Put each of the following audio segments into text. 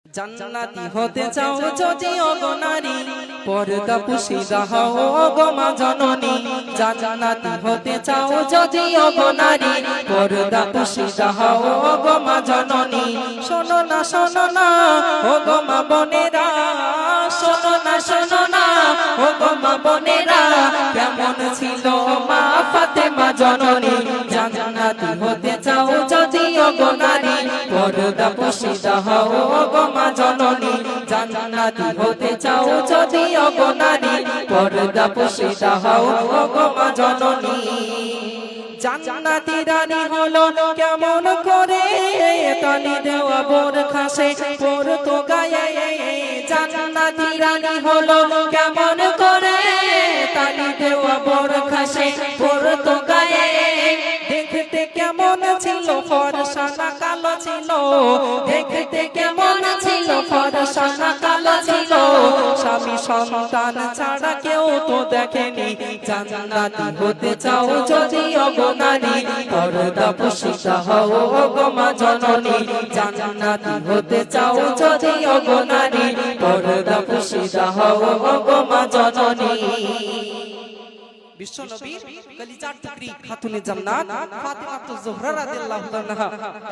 জান্নাতি হতে চাও যদি ওগো নারী, পর্দা পুশিদা হও ওগো মা জননী। জান্নাতি হতে চাও যদি ওগো নারী, পর্দা পুশিদা হও ওগো মা জননী। শোনো না ওগো মা বোনেরা, শোনো না ওগো মা বোনেরা, কেমন ছিল মা ফাতেমা জননী। জান্নাতি হতে চাও যদি ওগো নারী, পর্দা পুশিদা হও ওগো মা জননী। জান্নাতি হতে চাও যদি ওগো নারী, পর্দা পুশিদা হও ওগো মা জননী। জান্নাতি রানী হলো কেমন করে, তালি দেওয়া বোরখা সে পরতো গায়ে। জান্নাতি রানী হলো কেমন করে, তালি দেওয়া বোরখা সে পরতো গায়ে। দেখতে কেমন ছিল ফর্সা না কালো ছিল, দেখতে কেমন ছিল ফর্সা না কালো ছিল। স্বামী সন্তান ছাড়া কেউ তো দেখেনি। জান্নাতি হতে চাও যদি ওগো নারী, পর্দা পুশিদা হও ওগো মা জননী। জান্নাতি হতে চাও যদি ওগো নারী, পর্দা পুশিদা হও ওগো মা জননী। বিশ্বনবীর কলিজার টুকরি খাতুনে জান্নাত ফাতেমাতুজ জোহরা রাদিয়াল্লাহু তাআলা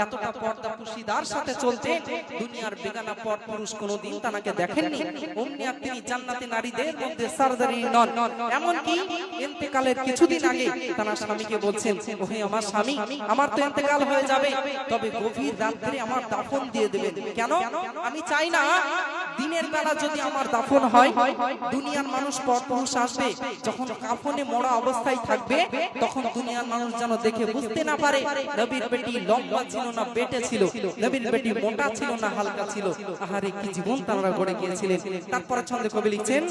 এতটা পর্দা পুশিদার সাথে চলতেন, দুনিয়ার বেগানা পর পুরুষ কোনোদিন তাকে দেখেননি। অমনি তিনি জান্নাতে নারীদের মধ্যে সরদারি নন। এমন কি ইন্তেকালের কিছুদিন আগে তার স্বামীকে বলছেন, ওহে আমার স্বামী, আমার তো ইন্তেকাল হয়ে যাবে, তবে গভীর রাত্রে আমার দাফন দিয়ে দেবেন। কেন? আমি চাই না দিনের বেলা যদি আমার দাফন হয়, দুনিয়ার মানুষ পর পুরুষ আসবে, যখন কাফনে মোড়া অবস্থায় থাকবে, তখন দুনিয়ার মানুষ যেন দেখে বুঝতে না পারে নবীর বেটি লম্বা ছিল না বেটে ছিল, নবীর বেটি মোটা ছিল না হালকা ছিল। আহারে কি জীবন তারা গড়ে গিয়েছিলেন। তারপরে ছন্দে কবি লিখছেন,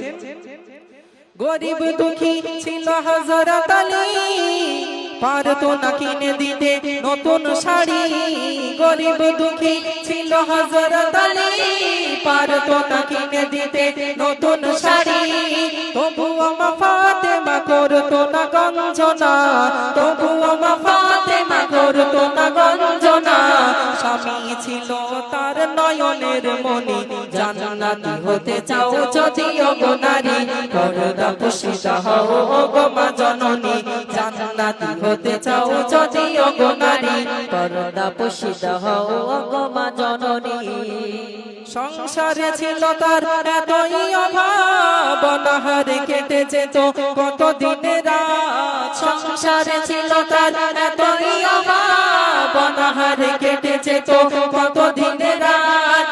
গরিব দুঃখী ছিল হযরত আলী, পারতো না কিনে দিতে নতুন শাড়ি। গরিব দুঃখী ছিল হযরত আলী, পারতো না কিনে দিতে নতুন শাড়ি। তবুও মা ফাতেমা করতো না গঞ্জনা, তবুও মা ফাতেমা করতো না গঞ্জনা। স্বামী ছিল তার নয়নের মণি। জান্নাতি হতে চাও যদি ওগো নারী, পর্দা পুশিদা হও ওগো মা জননী। জান্নাতি হতে চাও যদি ওগো নারী, পর্দা পুশিদা হও ওগো মা জননী। সংসারে ছিল তার এতই অভাব, অনাহারে কেটে যেত কত দিনের রাত। সংসারে ছিল তার এতই অভাব, অনাহারে কেটে যেত কত দিনের রাত।